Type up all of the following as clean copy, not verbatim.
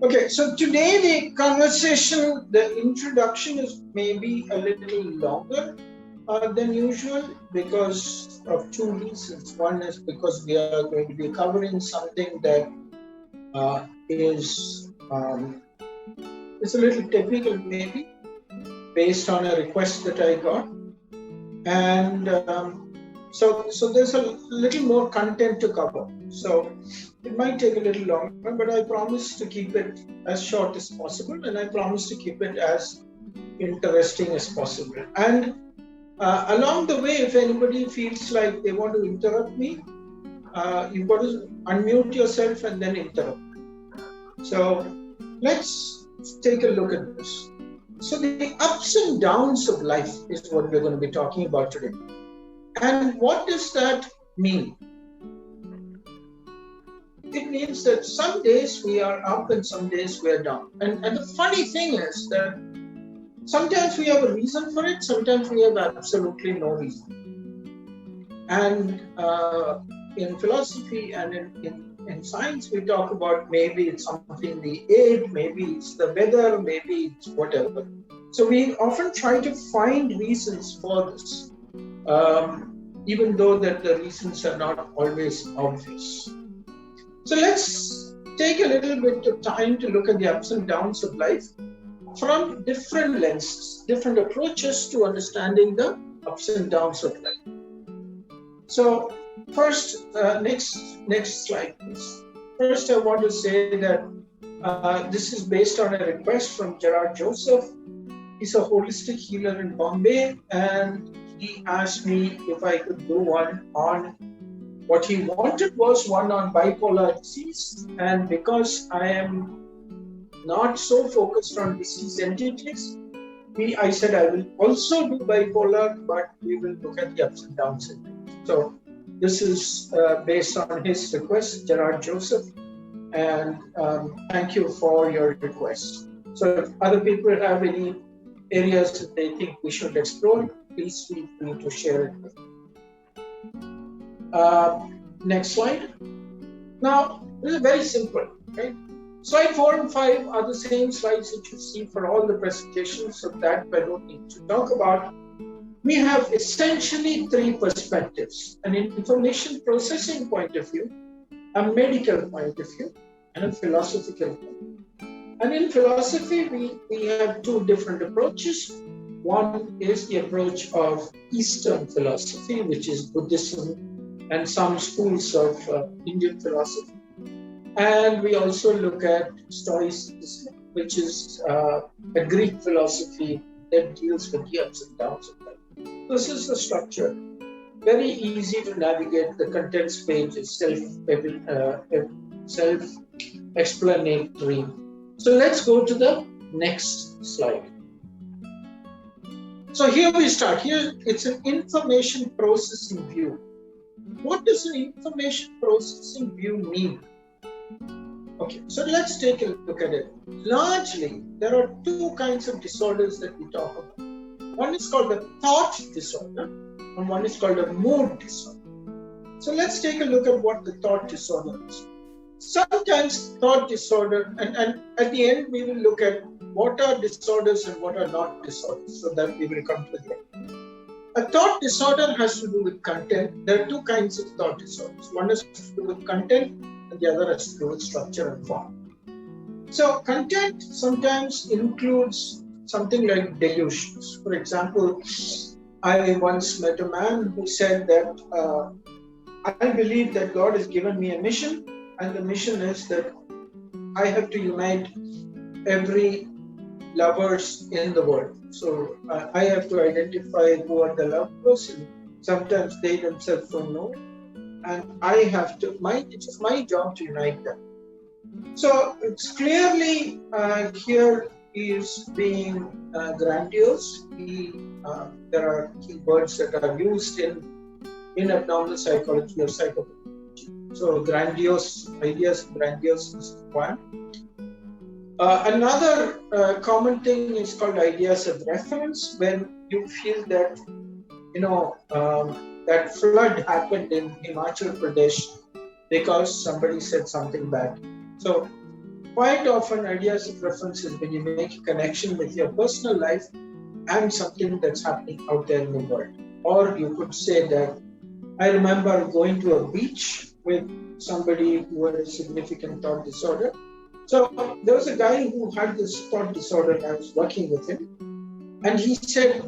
Okay, so today the conversation, the introduction is maybe a little longer than usual because of two reasons. One is because we are going to be covering something that is a little technical, maybe based on a request that I got, and so there's a little more content to cover. So it might take a little longer, but I promise to keep it as short as possible, and I promise to keep it as interesting as possible. And along the way, if anybody feels like they want to interrupt me, you've got to unmute yourself and then interrupt. So let's take a look at this. So the ups and downs of life is what we're going to be talking about today. And what does that mean? It means that some days we are up and some days we are down. And the funny thing is that sometimes we have a reason for it, sometimes we have absolutely no reason. And in philosophy and in science, we talk about maybe it's something we ate, maybe it's the weather, maybe it's whatever. So we often try to find reasons for this, even though that the reasons are not always obvious. So let's take a little bit of time to look at the ups and downs of life from different lenses, different approaches to understanding the ups and downs of life. So first, next slide, please. First, I want to say that this is based on a request from Gerard Joseph. He's a holistic healer in Bombay, and he asked me if I could do one on what he wanted was one on bipolar disease. And because I am not so focused on disease entities, I said I will also do bipolar, but we will look at the ups and downs. So this is based on his request, Gerard Joseph, and thank you for your request. So if other people have any areas that they think we should explore, please feel free to share it with me. Next slide. Now, this is very simple, right? Slide 4 and 5 are the same slides that you see for all the presentations, so that I don't need to talk about. We have essentially three perspectives: an information processing point of view, a medical point of view, and a philosophical point of view. And in philosophy, we have two different approaches. One is the approach of Eastern philosophy, which is Buddhism and some schools of Indian philosophy. And we also look at Stoicism, which is a Greek philosophy that deals with the ups and downs of life. This is the structure. Very easy to navigate. The contents page is self-explanatory. So let's go to the next slide. So here we start. Here it's an information processing view. What does an information processing view mean? Okay, so let's take a look at it. Largely, there are two kinds of disorders that we talk about. One is called the thought disorder, and one is called a mood disorder. So let's take a look at what the thought disorder is. Sometimes thought disorder, and at the end we will look at what are disorders and what are not disorders, so that we will come to the end. A thought disorder has to do with content. There are two kinds of thought disorders. One has to do with content, and the other has to do with structure and form. So content sometimes includes something like delusions. For example, I once met a man who said that I believe that God has given me a mission, and the mission is that I have to unite every lovers in the world. So I have to identify who are the lovers, and sometimes they themselves don't know, and I have to. It is my job to unite them. So it's clearly here is being grandiose. There are keywords that are used in abnormal psychology or psychology. So grandiose ideas, grandioseness is one. Another common thing is called ideas of reference, when you feel that, that flood happened in Himachal Pradesh because somebody said something bad. So Quite often, ideas of reference is when you make a connection with your personal life and something that's happening out there in the world. Or you could say that I remember going to a beach with somebody who had a significant thought disorder. So there was a guy who had this thought disorder, and I was working with him. And he said,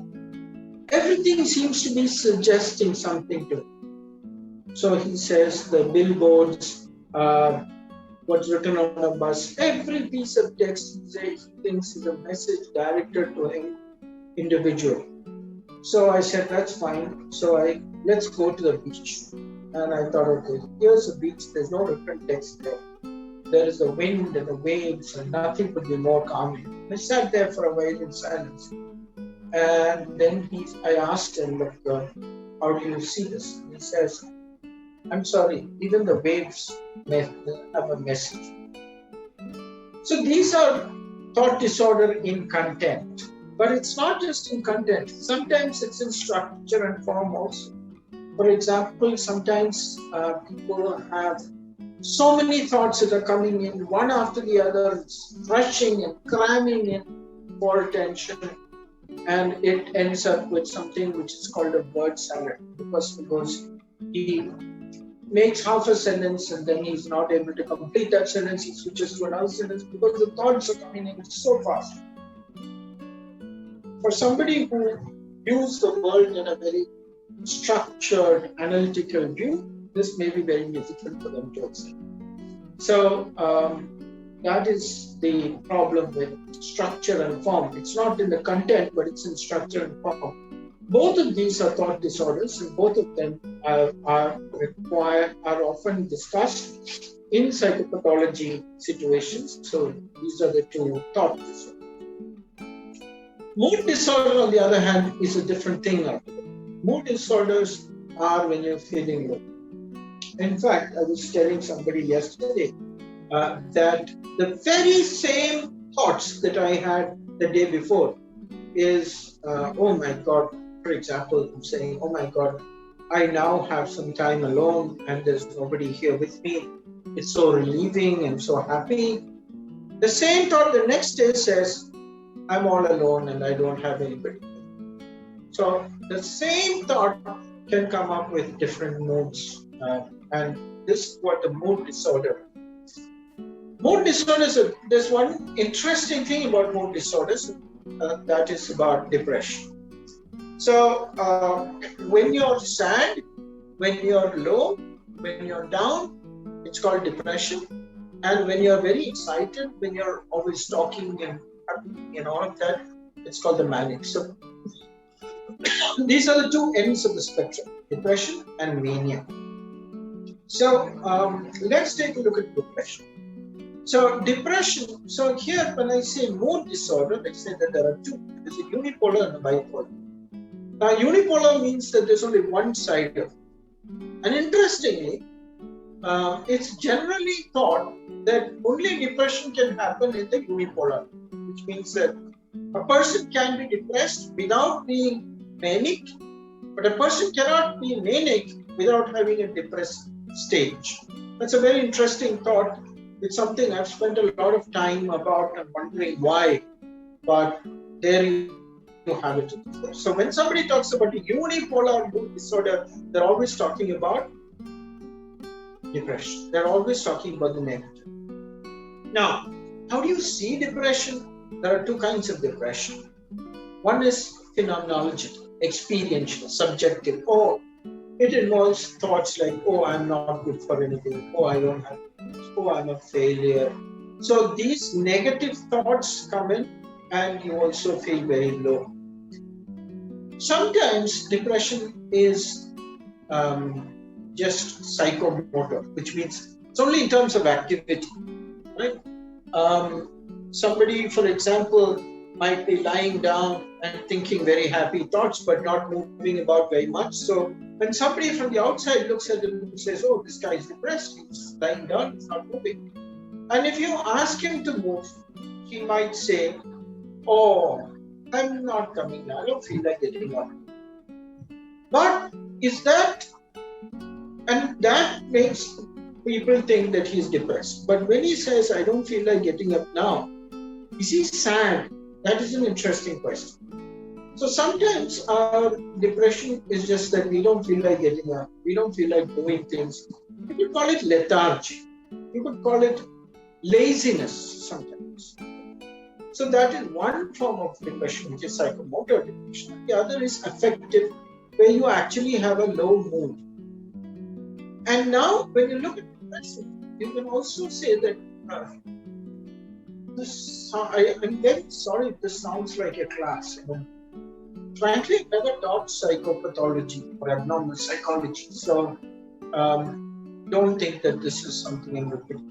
everything seems to be suggesting something to him. So he says the billboards, what's written on a bus, every piece of text he thinks is a message directed to him individually. So I said, that's fine. So let's go to the beach. And I thought, okay, here's a beach. There's no written text there. There is the wind and the waves, and nothing could be more calming. I sat there for a while in silence. And then I asked him, look, how do you see this? He says, I'm sorry, even the waves have a message. So these are thought disorder in content. But it's not just in content. Sometimes it's in structure and form also. For example, sometimes people have so many thoughts that are coming in, one after the other, it's rushing and cramming in for attention. And it ends up with something which is called a word salad. The person goes, he makes half a sentence and then he's not able to complete that sentence. He switches to another sentence because the thoughts are coming in so fast. For somebody who views the world in a very structured, analytical view, this may be very difficult for them to accept. So that is the problem with structure and form. It's not in the content, but it's in structure and form. Both of these are thought disorders, and both of them are often discussed in psychopathology situations. So these are the two thought disorders. Mood disorder, on the other hand, is a different thing. Mood disorders are when you're feeling low. In fact, I was telling somebody yesterday that the very same thoughts that I had the day before is, oh my God, for example, I'm saying, oh my God, I now have some time alone and there's nobody here with me. It's so relieving, I'm so happy. The same thought the next day says, I'm all alone and I don't have anybody. So the same thought can come up with different moods. And this is what the mood disorder is. Mood disorders, there's one interesting thing about mood disorders, that is about depression. So when you're sad, when you're low, when you're down, it's called depression. And when you're very excited, when you're always talking and all of that, it's called the manic. So these are the two ends of the spectrum, depression and mania. So let's take a look at depression. So depression, so here when I say mood disorder, let's say that there are two. There's a unipolar and a bipolar. Now unipolar means that there's only one side of it. And interestingly, it's generally thought that only depression can happen in the unipolar, which means that a person can be depressed without being manic, but a person cannot be manic without having a depressed stage. That's a very interesting thought. It's something I've spent a lot of time about and wondering why, but there you have it. So when somebody talks about a unipolar mood disorder, they're always talking about depression. They're always talking about the negative. Now, how do you see depression? There are two kinds of depression. One is phenomenological, experiential, subjective. Oh, it involves thoughts like, oh, I'm not good for anything. Oh, I don't have this. Oh, I'm a failure. So these negative thoughts come in and you also feel very low. Sometimes depression is just psychomotor, which means it's only in terms of activity, right? Somebody, for example, might be lying down and thinking very happy thoughts, but not moving about very much. So when somebody from the outside looks at him and says, oh, this guy is depressed, he's lying down, he's not moving. And if you ask him to move, he might say, oh, I'm not coming now, I don't feel like getting up. But is that, and that makes people think that he's depressed. But when he says, I don't feel like getting up now, is he sad? That is an interesting question. So sometimes our depression is just that we don't feel like getting up. We don't feel like doing things. You could call it lethargy. You could call it laziness sometimes. So that is one form of depression, which is psychomotor depression. The other is affective, where you actually have a low mood. And now, when you look at depression, you can also say that I'm very sorry if this sounds like a class. Frankly, I've never taught psychopathology or abnormal psychology, so don't think that this is something I'm repeating.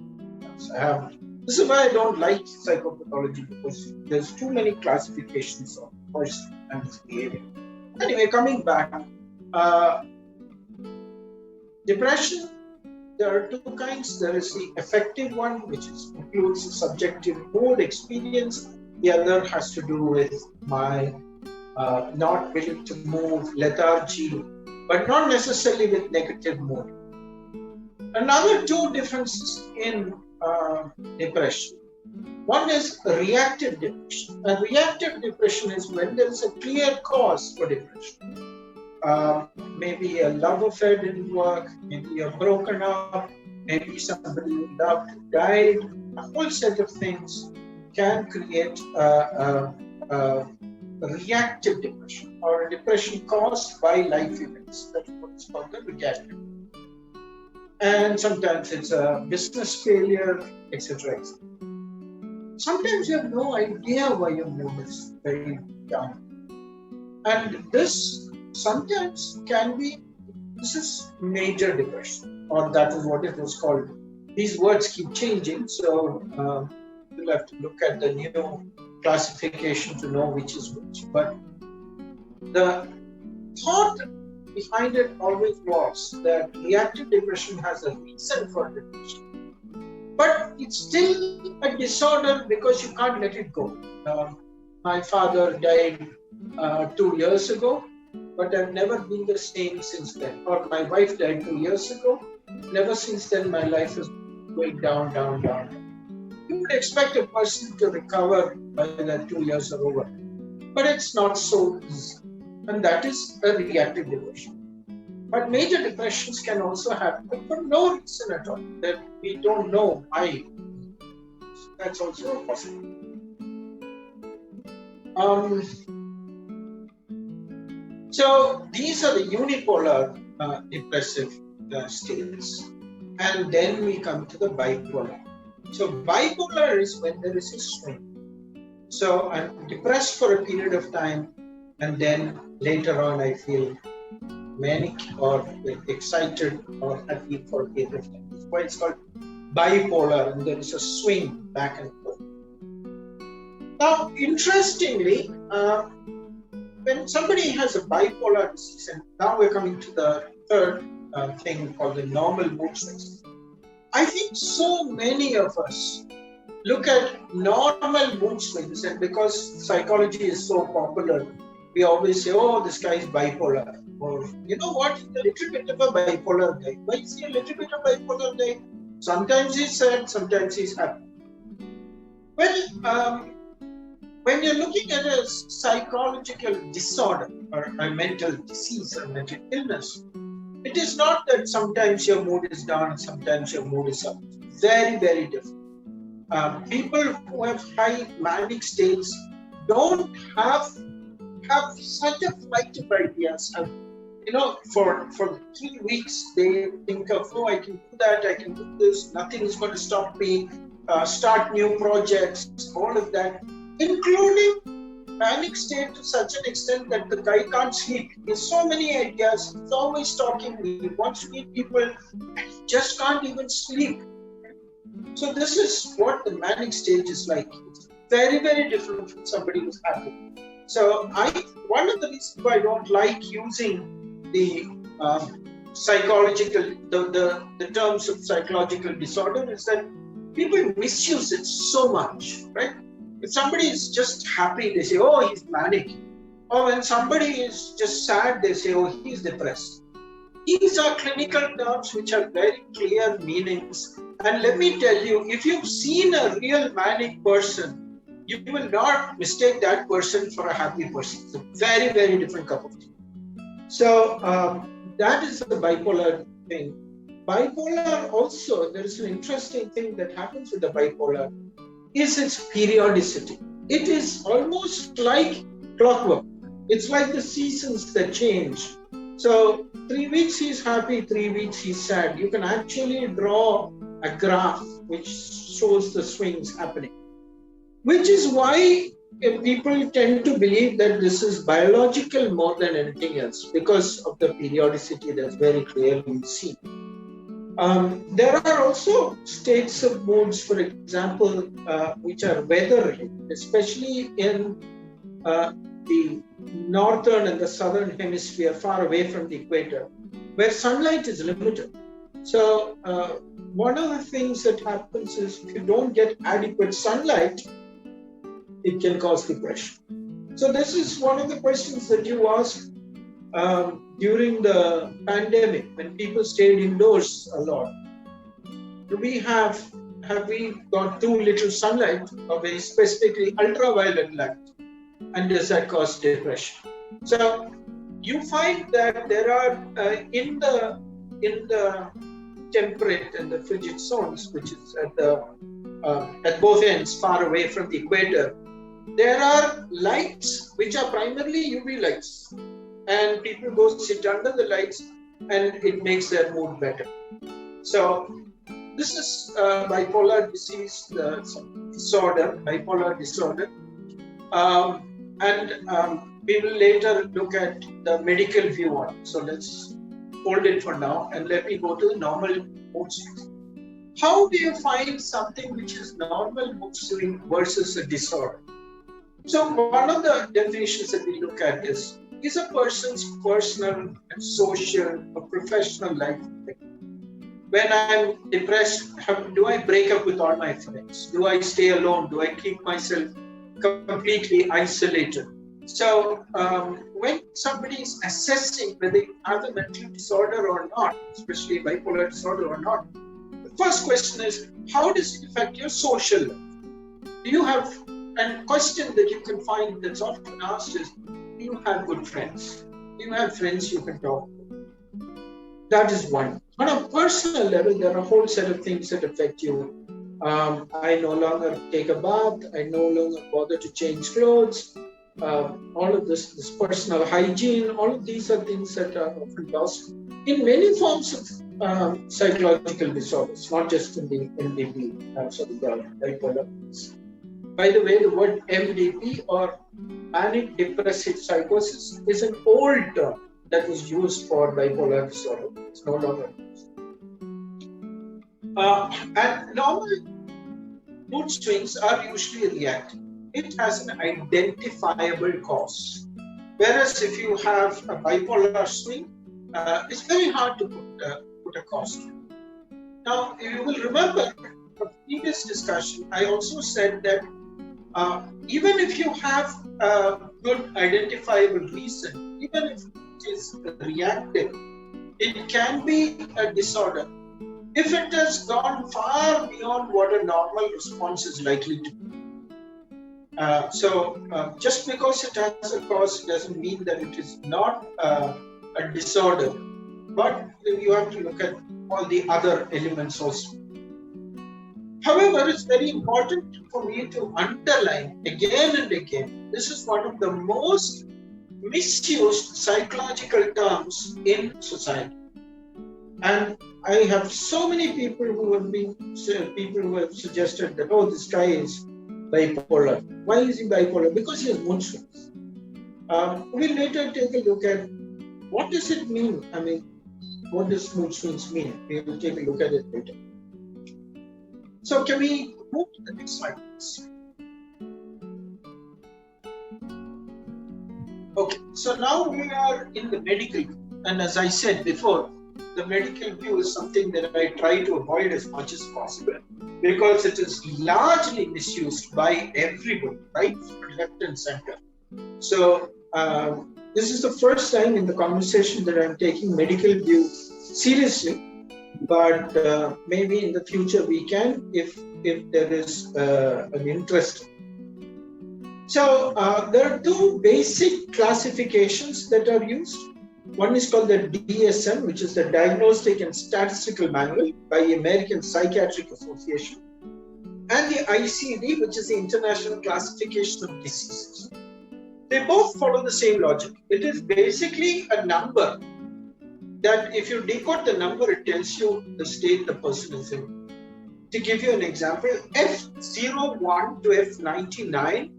This is why I don't like psychopathology, because there's too many classifications of person and his behavior. Anyway, coming back, depression, there are two kinds. There is the affective one, which includes subjective mood experience. The other has to do with my not willing to move, lethargy, but not necessarily with negative mood. Another two differences in depression. One is reactive depression. And reactive depression is when there is a clear cause for depression. Maybe a love affair didn't work, maybe you're broken up, maybe somebody you loved died. A whole set of things can create a reactive depression, or a depression caused by life events. That's what's called the reactive. And sometimes it's a business failure, etc. Sometimes you have no idea why your mood is very down. And this sometimes can be, this is major depression, or that is what it was called. These words keep changing, so you'll have to look at the new classification to know which is which. But the thought behind it always was that reactive depression has a reason for depression, but it's still a disorder because you can't let it go. My father died 2 years ago, but I've never been the same since then. Or my wife died 2 years ago. Never since then my life is going down, down, down. You would expect a person to recover by the 2 years are over, but it's not so easy. And that is a reactive depression. But major depressions can also happen for no reason at all, that we don't know why. That's also possible. So these are the unipolar depressive states. And then we come to the bipolar. So bipolar is when there is a swing. So I'm depressed for a period of time, and then later on I feel manic or excited or happy for a period of time. That's why it's called bipolar, and there is a swing back and forth. Now, interestingly, when somebody has a bipolar disease, and now we're coming to the third thing called the normal mood swings. I think so many of us look at normal mood swings, and because psychology is so popular, we always say, oh, this guy is bipolar. Or, you know what, he's a little bit of a bipolar guy. Why is he a little bit of a bipolar guy? Sometimes he's sad, sometimes he's happy. Well, when you're looking at a psychological disorder or a mental disease or mental illness, it is not that sometimes your mood is down and sometimes your mood is up. Very, very different. People who have high manic states don't have such a flight of ideas. You know, for 3 weeks, they think of, oh, I can do that, I can do this, nothing is going to stop me, start new projects, all of that, including panic state to such an extent that the guy can't sleep. He has so many ideas, he's always talking, he wants to meet people, and he just can't even sleep. So this is what the manic stage is like. It's very, very different from somebody who's happy. So one of the reasons why I don't like using the psychological, the terms of psychological disorder is that people misuse it so much, right? If somebody is just happy, they say, oh, he's manic. Or when somebody is just sad, they say, oh, he's depressed. These are clinical terms which have very clear meanings. And let me tell you, if you've seen a real manic person, you will not mistake that person for a happy person. It's a very, very different cup of tea. So that is the bipolar thing. Bipolar also, there is an interesting thing that happens with the bipolar, is its periodicity. It is almost like clockwork. It's like the seasons that change. So 3 weeks he's happy, 3 weeks he's sad. You can actually draw a graph which shows the swings happening. Which is why people tend to believe that this is biological more than anything else, because of the periodicity that's very clearly seen. There are also states of moods, for example, which are weather-related, especially in the northern and the southern hemisphere, far away from the equator, where sunlight is limited. So one of the things that happens is if you don't get adequate sunlight, it can cause depression. So this is one of the questions that you asked during the pandemic, when people stayed indoors a lot. Have we got too little sunlight, or very specifically ultraviolet light, and does that cause depression? So you find that there are in the temperate and the frigid zones, which is at both ends, far away from the equator, there are lights which are primarily UV lights, and people go sit under the lights and it makes their mood better. So this is bipolar disease disorder, bipolar disorder, and we will later look at the medical view on it. So let's hold it for now and let me go to the normal mood swings. How do you find something which is normal mood swing versus a disorder? So one of the definitions that we look at is a person's personal and social or professional life. When I'm depressed, do I break up with all my friends? Do I stay alone? Do I keep myself completely isolated? So when somebody is assessing whether you have a mental disorder or not, especially bipolar disorder or not, the first question is, how does it affect your social life? Do you have, and question that you can find that's often asked is, do you have good friends? Do you have friends you can talk to? That is one. On a personal level, there are a whole set of things that affect you. I no longer take a bath. I no longer bother to change clothes. All of this personal hygiene, all of these are things that are often lost in many forms of psychological disorders, not just in the MDP, bipolar. By the way, the word MDP or manic depressive psychosis is an old term that was used for bipolar disorder. It's no longer used. And normal mood swings are usually reactive. It has an identifiable cause. Whereas if you have a bipolar swing, it's very hard to put a cause to it. Now, you will remember from previous discussion, I also said that even if you have a good identifiable reason, even if it is reactive, it can be a disorder if it has gone far beyond what a normal response is likely to be. So just because it has a cause doesn't mean that it is not a disorder, but you have to look at all the other elements also. However, it's very important for me to underline again and again, this is one of the most misused psychological terms in society. And I have so many people who have suggested that, oh, this guy is bipolar. Why is he bipolar? Because he has mood swings. We'll later take a look at what does it mean? I mean, what does mood swings mean? We will take a look at it later. So can we move to the next slide, please? Okay, so now we are in the medical view. And as I said before, the medical view is something that I try to avoid as much as possible because it is largely misused by everybody, right? Left and center. So This is the first time in the conversation that I'm taking medical view seriously, but maybe in the future we can, if there is an interest. So there are two basic classifications that are used. One is called the DSM, which is the Diagnostic and Statistical Manual by the American Psychiatric Association, and the ICD, which is the International Classification of Diseases. They both follow the same logic. It is basically a number that if you decode the number, it tells you the state the person is in. To give you an example, F01 to F99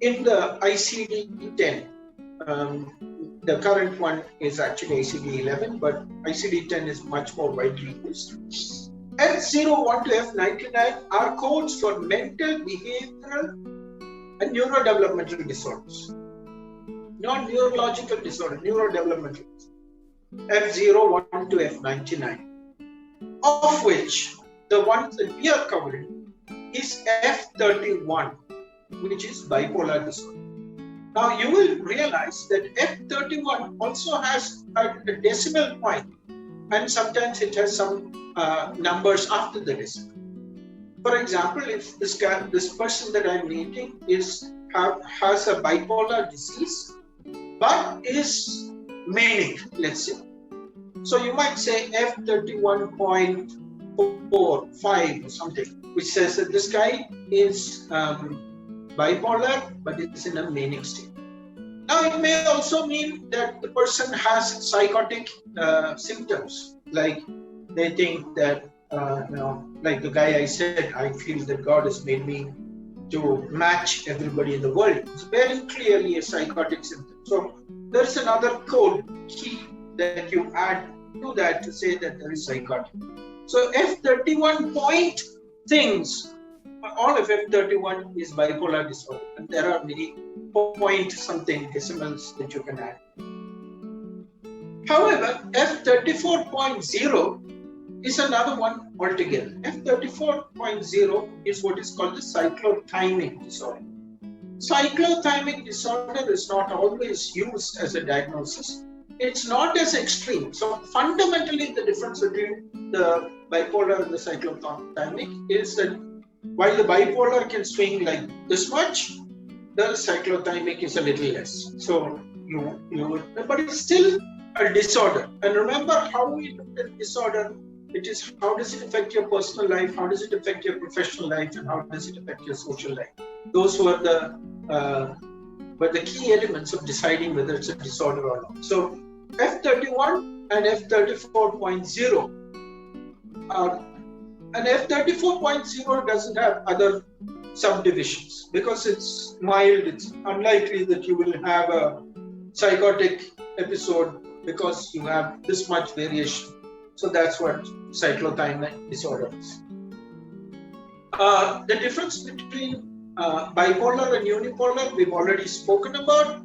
in the ICD-10. The current one is actually ICD-11, but ICD-10 is much more widely used. F01 to F99 are codes for mental, behavioral, and neurodevelopmental disorders. Not neurological disorder, neurodevelopmental. F01 to F99. Of which the ones that we are covering is F31, which is bipolar disorder. Now you will realize that F31 also has a decimal point, and sometimes it has some numbers after the decimal. For example, if this person that I'm meeting has a bipolar disease, but is manic, let's say. So you might say F31.45 or something, which says that this guy is bipolar, but it's in a manic state. Now, it may also mean that the person has psychotic symptoms, like they think that, like the guy I said, I feel that God has made me to match everybody in the world. It's very clearly a psychotic symptom. So there's another code key that you add to that to say that there is psychotic. So F31 point things, all of F31 is bipolar disorder, and there are many point something decimals that you can add. However, F34.0 is another one altogether. F34.0 is what is called the cyclothymic disorder. Cyclothymic disorder is not always used as a diagnosis. It's not as extreme. So fundamentally, the difference between the bipolar and the cyclothymic is that while the bipolar can swing like this much, the cyclothymic is a little less. So but it's still a disorder. And remember how we looked at disorder. It is how does it affect your personal life, how does it affect your professional life, and how does it affect your social life. Those were the key elements of deciding whether it's a disorder or not. So F31 and F34.0 are, and F34.0 doesn't have other subdivisions because it's mild. It's unlikely that you will have a psychotic episode because you have this much variation. So that's what cyclothymic disorder is. The difference between bipolar and unipolar, we've already spoken about.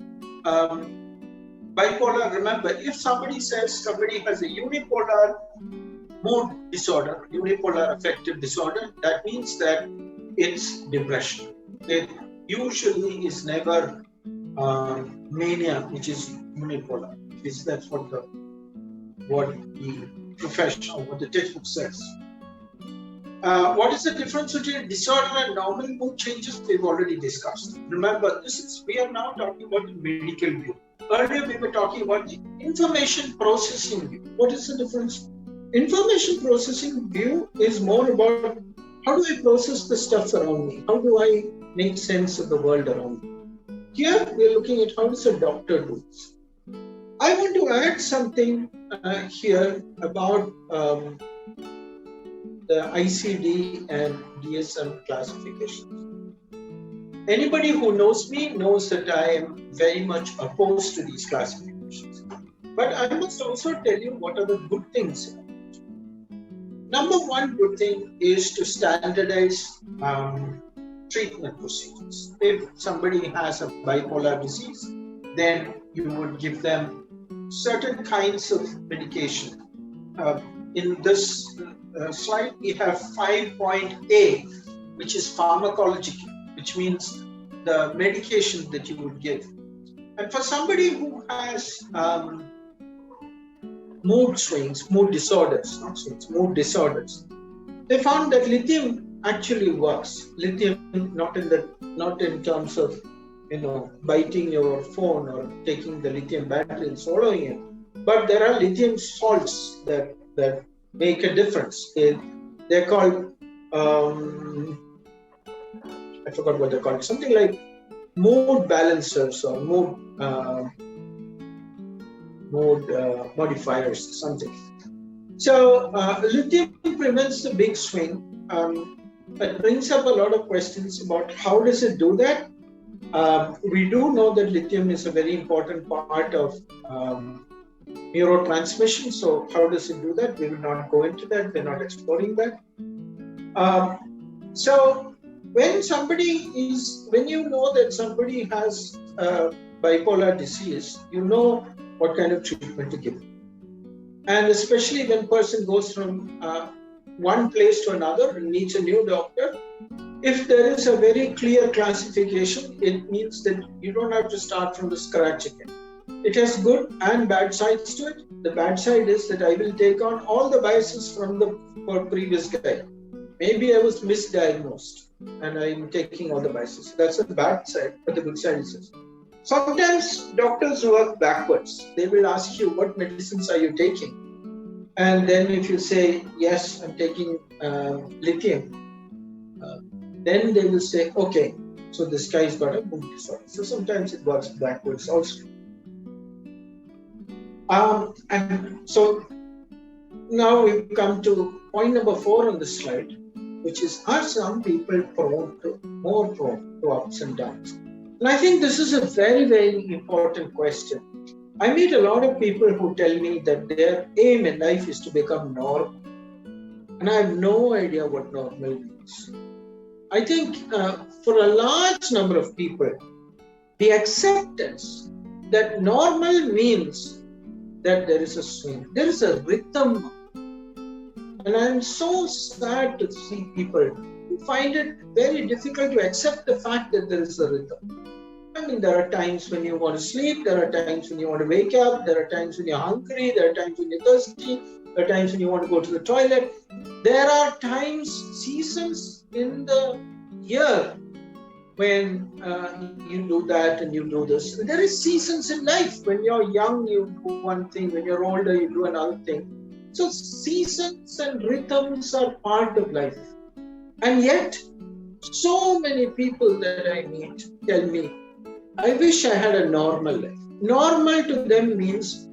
Bipolar, remember, if somebody says somebody has a unipolar mood disorder, unipolar affective disorder, that means that it's depression. It usually is never mania, which is unipolar. That's what the profession or what the textbook says. What is the difference between disorder and normal mood changes? We've already discussed. Remember, we are now talking about the medical view. Earlier, we were talking about the information processing view. What is the difference? Information processing view is more about how do I process the stuff around me? How do I make sense of the world around me? Here, we're looking at how does a doctor do this. I want to add something here about the ICD and DSM classifications. Anybody who knows me knows that I am very much opposed to these classifications. But I must also tell you what are the good things. Number one good thing is to standardize treatment procedures. If somebody has a bipolar disease, then you would give them certain kinds of medication. In this slide, we have 5.A, which is pharmacological, which means the medication that you would give. And for somebody who has mood swings, mood disorders, not swings, mood disorders, they found that lithium actually works. Lithium, not in terms of biting your phone or taking the lithium battery and swallowing it, but there are lithium salts that make a difference. They're called I forgot what they're called. Something like mood balancers or mood modifiers, something. So lithium prevents the big swing. It brings up a lot of questions about how does it do that. We do know that lithium is a very important part of neurotransmission. So how does it do that? We will not go into that. We're not exploring that. So when you know that somebody has bipolar disease, you know what kind of treatment to give. And especially when person goes from one place to another and meets a new doctor, if there is a very clear classification, it means that you don't have to start from the scratch again. It has good and bad sides to it. The bad side is that I will take on all the biases from the previous guy. Maybe I was misdiagnosed and I'm taking all the biases. That's the bad side, but the good side is this. Sometimes doctors work backwards. They will ask you, what medicines are you taking? And then if you say, yes, I'm taking lithium, then they will say, okay, so this guy's got a mood disorder. So sometimes it works backwards also. And so now we've come to point number 4 on the slide, which is, are some people more prone to ups and downs? And I think this is a very, very important question. I meet a lot of people who tell me that their aim in life is to become normal. And I have no idea what normal means. I think for a large number of people, the acceptance that normal means that there is a swing, there is a rhythm. And I'm so sad to see people who find it very difficult to accept the fact that there is a rhythm. I mean, there are times when you want to sleep, there are times when you want to wake up, there are times when you're hungry, there are times when you're thirsty, there are times when you want to go to the toilet. There are times, seasons in the year when you do that and you do this. And there is seasons in life. When you're young, you do one thing. When you're older, you do another thing. So seasons and rhythms are part of life. And yet, so many people that I meet tell me, I wish I had a normal life. Normal to them means,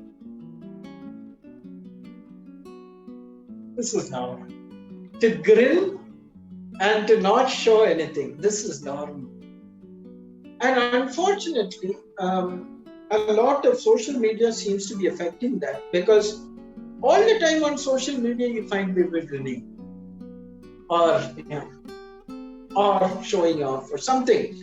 this is normal. To grin and to not show anything, this is normal. And unfortunately, a lot of social media seems to be affecting that, because all the time on social media you find people grinning or showing off or something.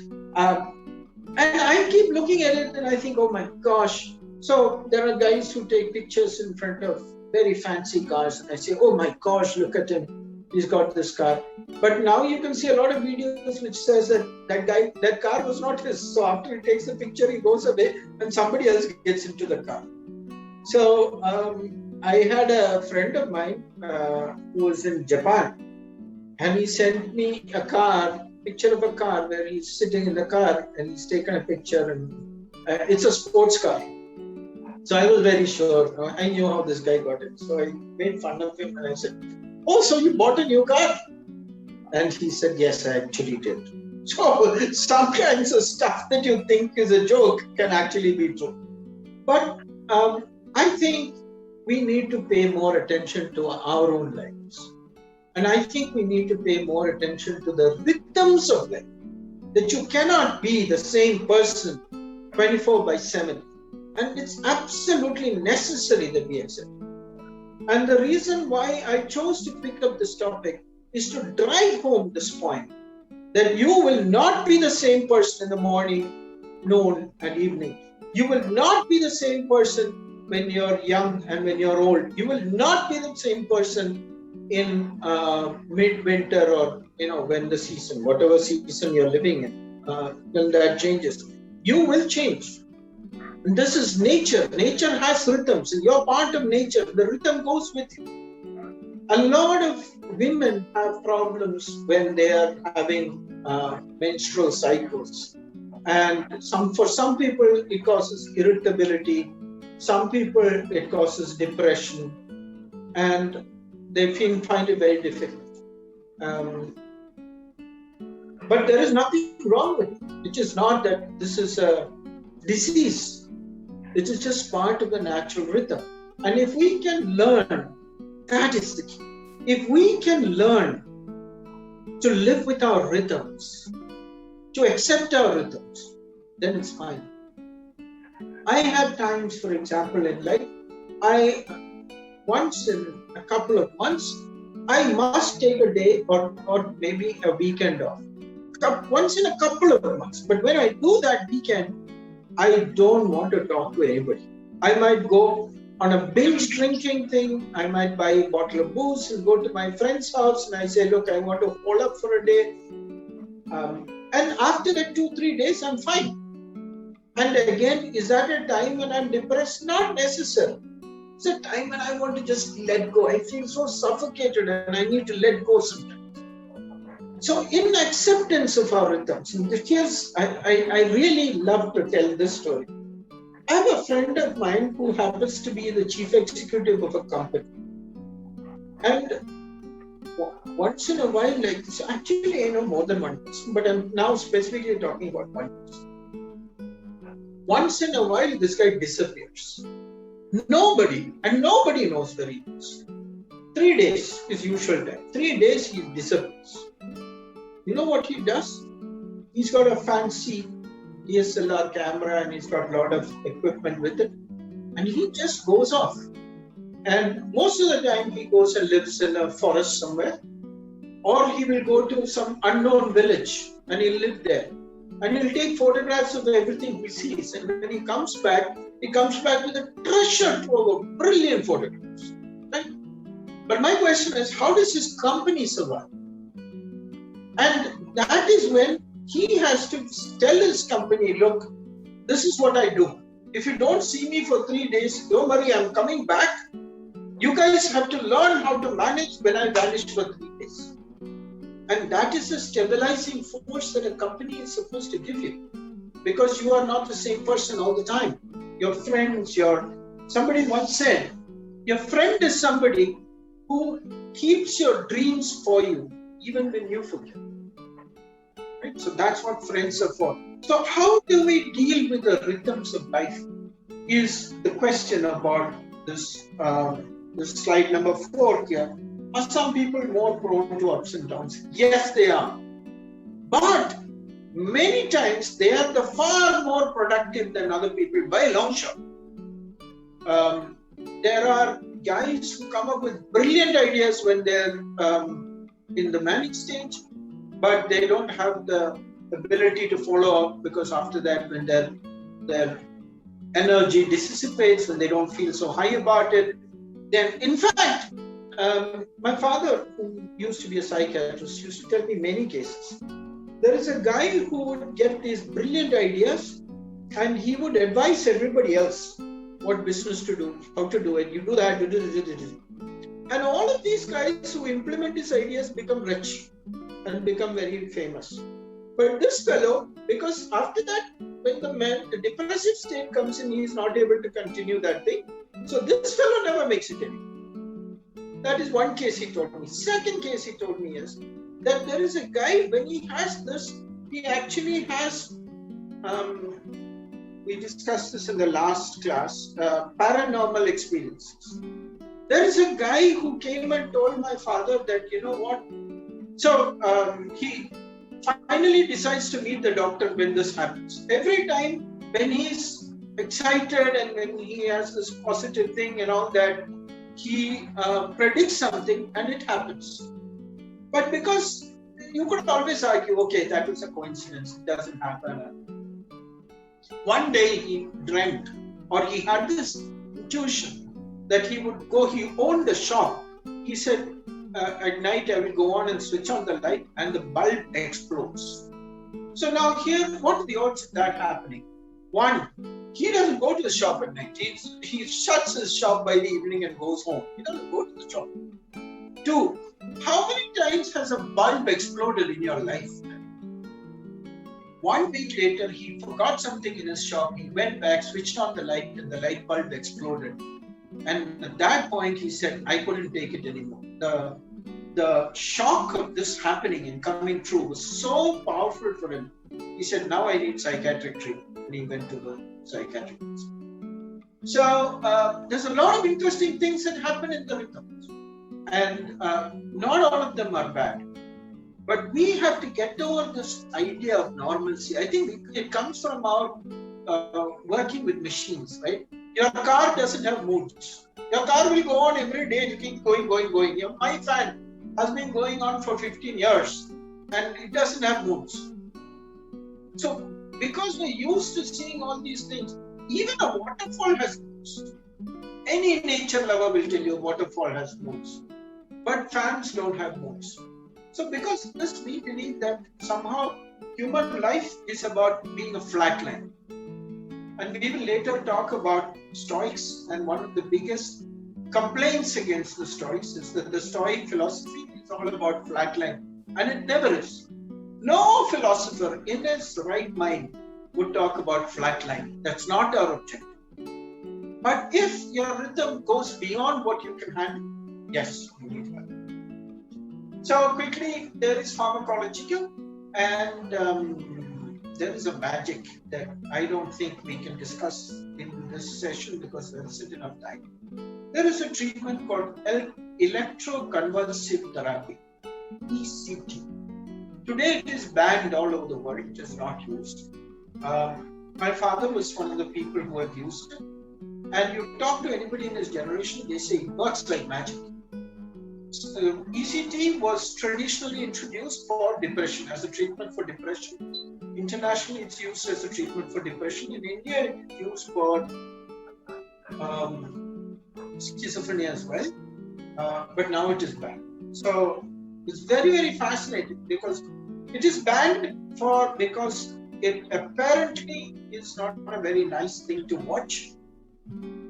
And I keep looking at it and I think, oh my gosh. So there are guys who take pictures in front of very fancy cars and I say, oh my gosh, look at him. He's got this car. But now you can see a lot of videos which says that car was not his. So after he takes the picture, he goes away and somebody else gets into the car. So I had a friend of mine who was in Japan, and he sent me a picture of a car where he's sitting in the car and he's taken a picture, and it's a sports car. So I was very sure. I knew how this guy got it. So I made fun of him and I said, oh, so you bought a new car? And he said, yes, I actually did. So some kinds of stuff that you think is a joke can actually be true. But I think we need to pay more attention to our own lives. And I think we need to pay more attention to the rhythms of life. That you cannot be the same person 24/7. And it's absolutely necessary that we accept it. And the reason why I chose to pick up this topic is to drive home this point, that you will not be the same person in the morning, noon, and evening. You will not be the same person when you're young and when you're old. You will not be the same person in mid-winter or when the season, whatever season you're living in, when that changes. You will change. And this is nature. Nature has rhythms, and you're part of nature. The rhythm goes with you. A lot of women have problems when they are having menstrual cycles. And for some people, it causes irritability. Some people, it causes depression. And they find it very difficult. But there is nothing wrong with it. It is not that this is a disease. It is just part of the natural rhythm. And if we can learn, that is the key. If we can learn to live with our rhythms, to accept our rhythms, then it's fine. I have times, for example, in life, once in a couple of months, I must take a day or maybe a weekend off. Once in a couple of months. But when I do that weekend, I don't want to talk to anybody. I might go on a binge drinking thing. I might buy a bottle of booze and go to my friend's house and I say, look, I want to hole up for a day. And after that 2-3 days, I'm fine. And again, is that a time when I'm depressed? Not necessarily. It's a time when I want to just let go. I feel so suffocated and I need to let go sometimes. So in acceptance of our rhythms, and here's, I really love to tell this story. I have a friend of mine who happens to be the chief executive of a company. And once in a while, like this, actually I know more than one person, but I'm now specifically talking about one person. Once in a while, this guy disappears. Nobody knows where he is. 3 days is usual time. 3 days he disappears. You know what he does? He's got a fancy DSLR camera and he's got a lot of equipment with it. And he just goes off. And most of the time he goes and lives in a forest somewhere. Or he will go to some unknown village and he'll live there. And he'll take photographs of everything he sees. And when he comes back with a treasure trove of brilliant photographs. Right? But my question is, how does his company survive? And that is when he has to tell his company, look, this is what I do. If you don't see me for 3 days, don't worry, I'm coming back. You guys have to learn how to manage when I vanish for 3 days. And that is a stabilizing force that a company is supposed to give you. Because you are not the same person all the time. Your friends, somebody once said, your friend is somebody who keeps your dreams for you, even when you forget. Right? So that's what friends are for. So how do we deal with the rhythms of life is the question about this slide number 4 here. Are some people more prone to ups and downs? Yes, they are. But many times they are the far more productive than other people by a long shot. There are guys who come up with brilliant ideas when they're in the manic stage, but they don't have the ability to follow up because after that, when their energy dissipates, when they don't feel so high about it, then in fact, my father, who used to be a psychiatrist, used to tell me many cases. There is a guy who would get these brilliant ideas and he would advise everybody else what business to do, how to do it. You do that, you do this. And all of these guys who implement his ideas become rich and become very famous. But this fellow, because after that, when the depressive state comes in, he is not able to continue that thing. So this fellow never makes it anymore. That is one case he told me. Second case he told me is that there is a guy, when he has this, he actually has, we discussed this in the last class, paranormal experiences. There is a guy who came and told my father that, you know what, so he finally decides to meet the doctor when this happens. Every time when he's excited and when he has this positive thing and all that, he predicts something and it happens. But because you could always argue, okay, that was a coincidence, it doesn't happen. One day he dreamt, or he had this intuition that he would go, he owned the shop. He said, at night I will go on and switch on the light and the bulb explodes. So now here, what are the odds of that happening? 1 He doesn't go to the shop at night. He shuts his shop by the evening and goes home. He doesn't go to the shop. 2, how many times has a bulb exploded in your life? 1 week later, he forgot something in his shop. He went back, switched on the light, and the light bulb exploded. And at that point, he said, I couldn't take it anymore. The shock of this happening and coming true was so powerful for him. He said, now I need psychiatric treatment. And he went to the psychiatric hospital. So there's a lot of interesting things that happen in the rhythms. And not all of them are bad. But we have to get over this idea of normalcy. I think it comes from our working with machines, right? Your car doesn't have moods. Your car will go on every day, it keeps going. My fan has been going on for 15 years and it doesn't have moods. So, because we're used to seeing all these things, even a waterfall has moods. Any nature lover will tell you a waterfall has moods. But fans don't have moods. So because of this, we believe that somehow human life is about being a flat line. And we will later talk about Stoics, and one of the biggest complaints against the Stoics is that the Stoic philosophy is all about flat line. And it never is. No philosopher in his right mind would talk about flat line. That's not our objective. But if your rhythm goes beyond what you can handle, yes, you need help. So quickly, there is pharmacological, and there is a magic that I don't think we can discuss in this session because there isn't enough time. There is a treatment called electroconvulsive therapy, ECT. Today it is banned all over the world. It is not used. My father was one of the people who have used it. And you talk to anybody in his generation, they say it works like magic. ECT was traditionally introduced for depression, as a treatment for depression. Internationally, it's used as a treatment for depression. In India, it's used for schizophrenia as well, but now it is banned. So it's very, very fascinating because it is banned because it apparently is not a very nice thing to watch.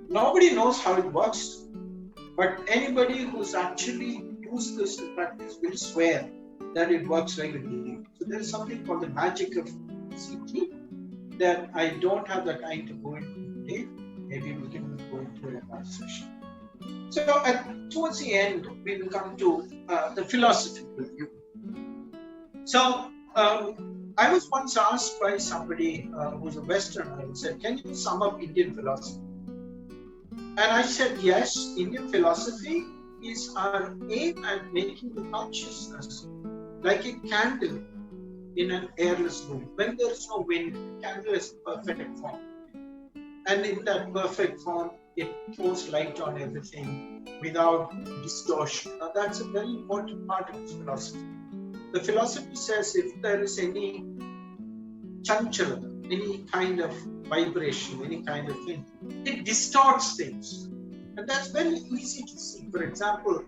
Nobody knows how it works. But anybody who's actually used this in practice will swear that it works like a dream. So there is something called the magic of CT that I don't have the time to go into today. Maybe we can go into another session. So towards the end, we will come to the philosophical view. So I was once asked by somebody who's a Westerner and said, can you sum up Indian philosophy? And I said, yes, Indian philosophy is our aim at making the consciousness like a candle in an airless room. When there is no wind, the candle is perfect form. And in that perfect form, it throws light on everything without distortion. Now, that's a very important part of this philosophy. The philosophy says if there is any chanchala, any kind of vibration, any kind of thing, it distorts things. And that's very easy to see. For example,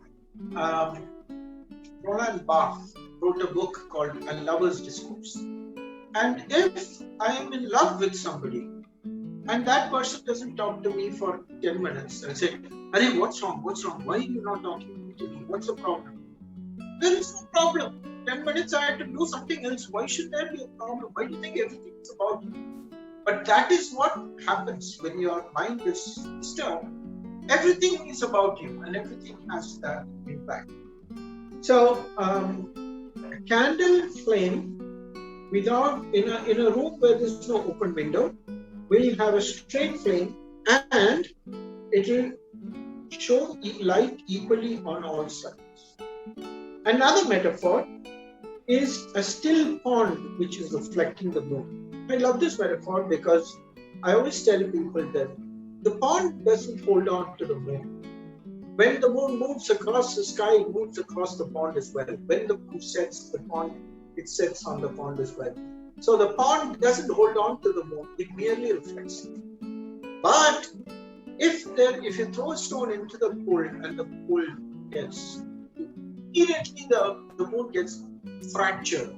Roland Barthes wrote a book called A Lover's Discourse. And if I am in love with somebody, and that person doesn't talk to me for 10 minutes, I'll say, Arey, what's wrong? Why are you not talking to me? What's the problem? There is no problem. 10 minutes I had to do something else. Why should there be a problem? Why do you think everything is about you? But that is what happens when your mind is disturbed. Everything is about you and everything has that impact. So, a candle flame without, in a room where there's no open window, will have a straight flame and it will show light equally on all sides. Another metaphor is a still pond which is reflecting the moon. I love this metaphor because I always tell people that the pond doesn't hold on to the moon. When the moon moves across the sky, it moves across the pond as well. When the moon sets the pond, it sets on the pond as well. So the pond doesn't hold on to the moon, it merely reflects it. But if you throw a stone into the pool and the pool gets, immediately the moon gets fractured.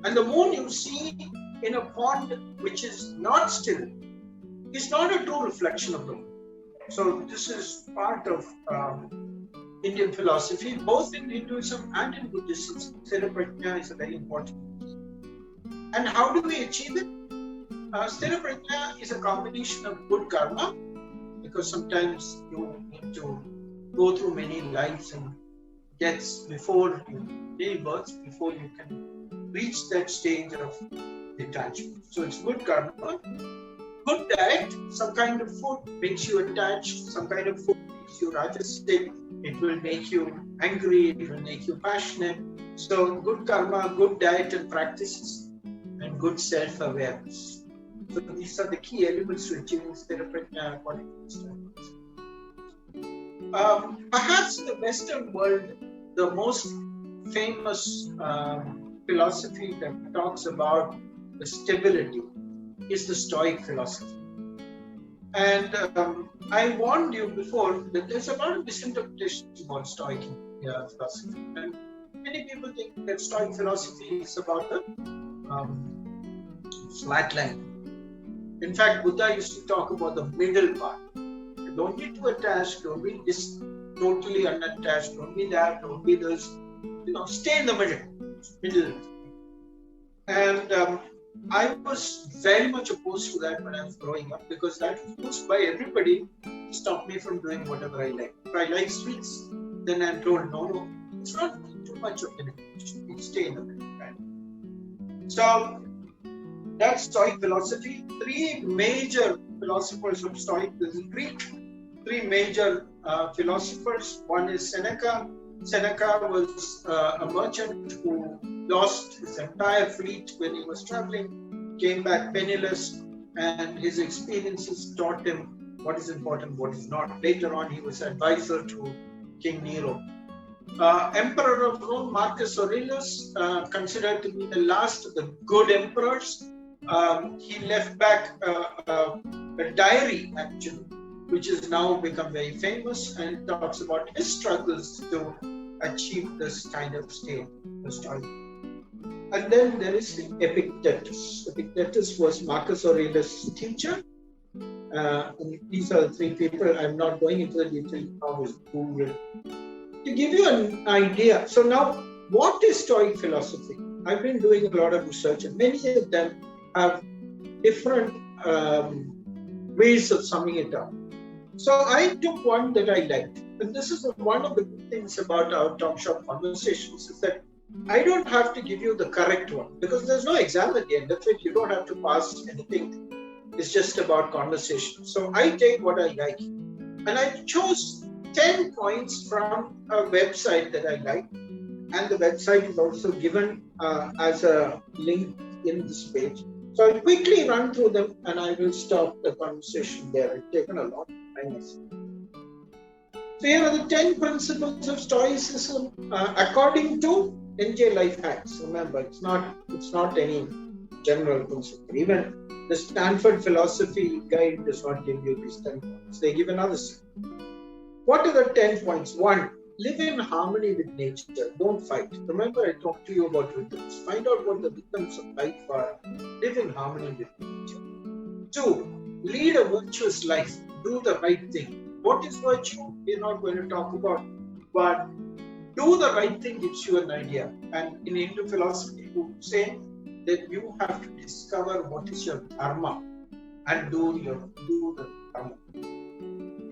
And the moon you see in a pond which is not still is not a true reflection of the world. So this is part of Indian philosophy, both in Hinduism and in Buddhism. Sthira Prajna is a very important. And how do we achieve it? Sthira Prajna is a combination of good karma, because sometimes you need to go through many lives and deaths before many births before you can reach that stage of detachment. So it's good karma. Good diet, some kind of food makes you attached, some kind of food makes you rajasic, it will make you angry, it will make you passionate. So good karma, good diet and practices, and good self-awareness. So these are the key elements to achieving Sthira Prajna according to this time. Perhaps in the Western world, the most famous philosophy that talks about the stability is the Stoic philosophy. And I warned you before that there's a lot of misinterpretation about Stoic philosophy. And many people think that Stoic philosophy is about the flat line. In fact, Buddha used to talk about the middle part. Don't get too attached, don't be totally unattached, don't be that, don't be this. Stay in the middle. And I was very much opposed to that when I was growing up, because that was pushed by everybody to stop me from doing whatever I like. If I like sweets, then I'm told, no, it's not too much of an education. You stay in the middle. Right? So that's Stoic philosophy. Three major philosophers of Stoic is Greek. Three major philosophers. One is Seneca. Seneca was a merchant who lost his entire fleet when he was traveling, came back penniless, and his experiences taught him what is important, what is not. Later on, he was advisor to King Nero. Emperor of Rome, Marcus Aurelius, considered to be the last of the good emperors. He left back a diary, actually, which has now become very famous, and it talks about his struggles to achieve this kind of state, the Stoic. And then there is Epictetus. Epictetus was Marcus Aurelius' teacher. And these are the three people. I'm not going into the details of his Google. To give you an idea, so now, what is Stoic philosophy? I've been doing a lot of research, and many of them have different ways of summing it up. So I took one that I liked. And this is one of the good things about our Longshot conversations, is that I don't have to give you the correct one, because there's no exam at the end of it. You don't have to pass anything. It's just about conversation. So I take what I like. And I chose 10 points from a website that I like. And the website is also given as a link in this page. So I'll quickly run through them and I will stop the conversation there. It's taken a lot of time. So here are the 10 principles of Stoicism according to NJ Life Hacks. Remember, it's not any general principle. Even the Stanford Philosophy Guide does not give you these 10 points. They give another set. What are the 10 points? 1. Live in harmony with nature. Don't fight. Remember, I talked to you about rhythms. Find out what the rhythms of life are. Live in harmony with nature. 2. Lead a virtuous life. Do the right thing. What is virtue? We're not going to talk about, but do the right thing gives you an idea. And in Hindu philosophy, you say that you have to discover what is your dharma and do the dharma.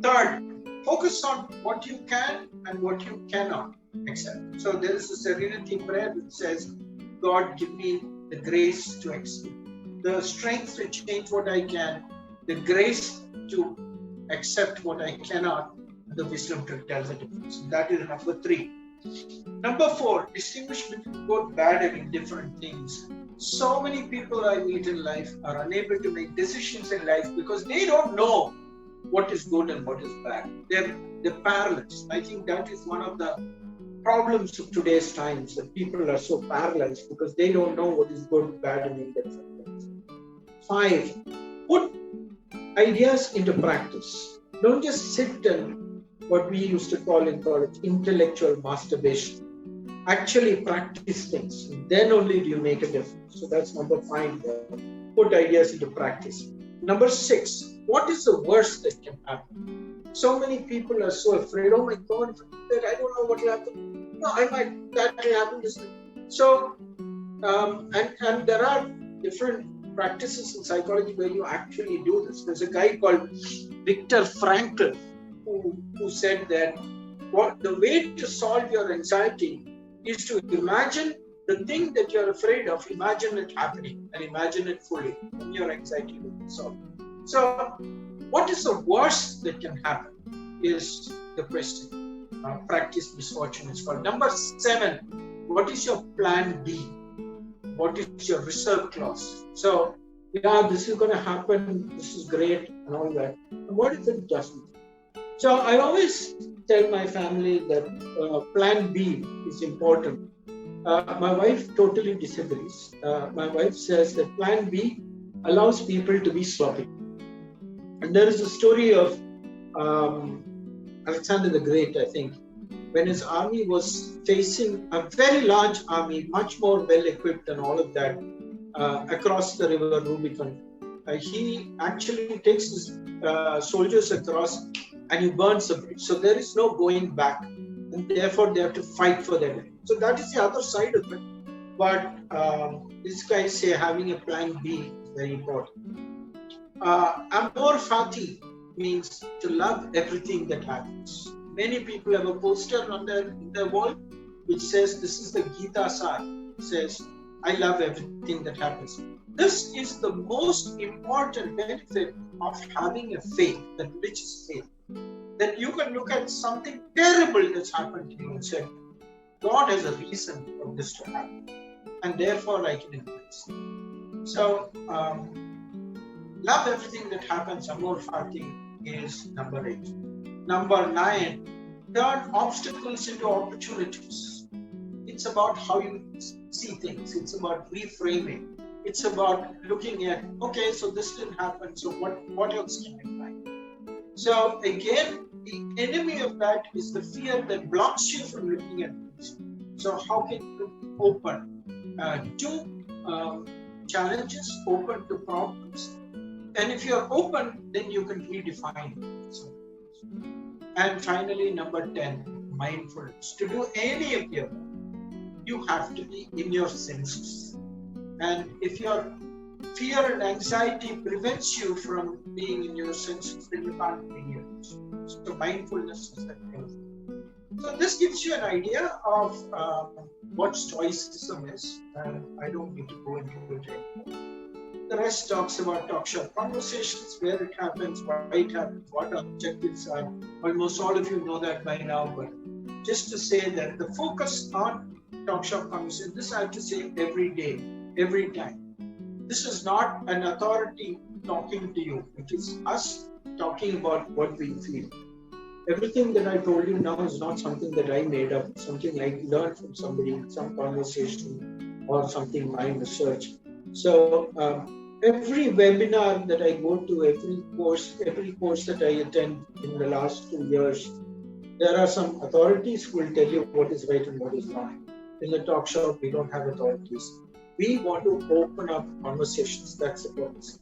3rd, focus on what you can and what you cannot accept. So there is a serenity prayer that says, God, give me the grace to accept, the strength to change what I can, the grace to accept what I cannot, and the wisdom to tell the difference. That is number 3. Number 4, distinguish between good, bad, and indifferent things. So many people I meet in life are unable to make decisions in life because they don't know what is good and what is bad. They're paralyzed. I think that is one of the problems of today's times, that people are so paralyzed because they don't know what is good, bad, and indifferent things. 5, put ideas into practice. Don't just sit and what we used to call in college intellectual masturbation. Actually practice things. Then only do you make a difference. So that's number 5 there. Put ideas into practice. Number 6, what is the worst that can happen? So many people are so afraid. Oh my God, if I do that, I don't know what will happen. No, that will happen. So, and there are different practices in psychology where you actually do this. There's a guy called Viktor Frankl who said that the way to solve your anxiety is to imagine the thing that you're afraid of, imagine it happening and imagine it fully, and your anxiety will be solved. So, what is the worst that can happen is the question. Practice misfortune is called. Number 7, what is your plan B? What is your reserve clause? So, this is going to happen, this is great, and all that. And what if it doesn't? So, I always tell my family that plan B is important. My wife totally disagrees. My wife says that plan B allows people to be sloppy. And there is a story of Alexander the Great, I think, when his army was facing a very large army, much more well-equipped and all of that, across the river Rubicon. He actually takes his soldiers across and he burns the bridge. So there is no going back. And therefore, they have to fight for their life. So that is the other side of it. But these guys say having a plan B is very important. Amor fati means to love everything that happens. Many people have a poster on their wall which says, this is the Gita Sar. It says, I love everything that happens. This is the most important benefit of having a faith, that religious faith. That you can look at something terrible that's happened to you and say, God has a reason for this to happen, and therefore I can embrace it. So, love everything that happens. Amor fati is number 8. Number 9, turn obstacles into opportunities. It's about how you see things. It's about reframing. It's about looking at, okay, so this didn't happen, so what else can I find? So again, the enemy of that is the fear that blocks you from looking at things. So how can you be open to challenges, open to problems? And if you're open, then you can redefine it. And finally, number 10, mindfulness. To do any of your work, you have to be in your senses. And if your fear and anxiety prevents you from being in your senses, then you can't be in your senses. So mindfulness is that kind of thing. So this gives you an idea of what Stoicism is, and I don't need to go into it anymore. The rest talks about talk shop conversations, where it happens, why it happens, what our objectives are. Almost all of you know that by now, but just to say that the focus on talk shop conversation, this I have to say every day, every time. This is not an authority talking to you. It is us talking about what we feel. Everything that I told you now is not something that I made up, something I learned from somebody, some conversation or something my research. So every webinar that I go to, every course that I attend in the last 2 years, there are some authorities who will tell you what is right and what is wrong. In the talk shop, we don't have authorities. We want to open up conversations. That's the purpose.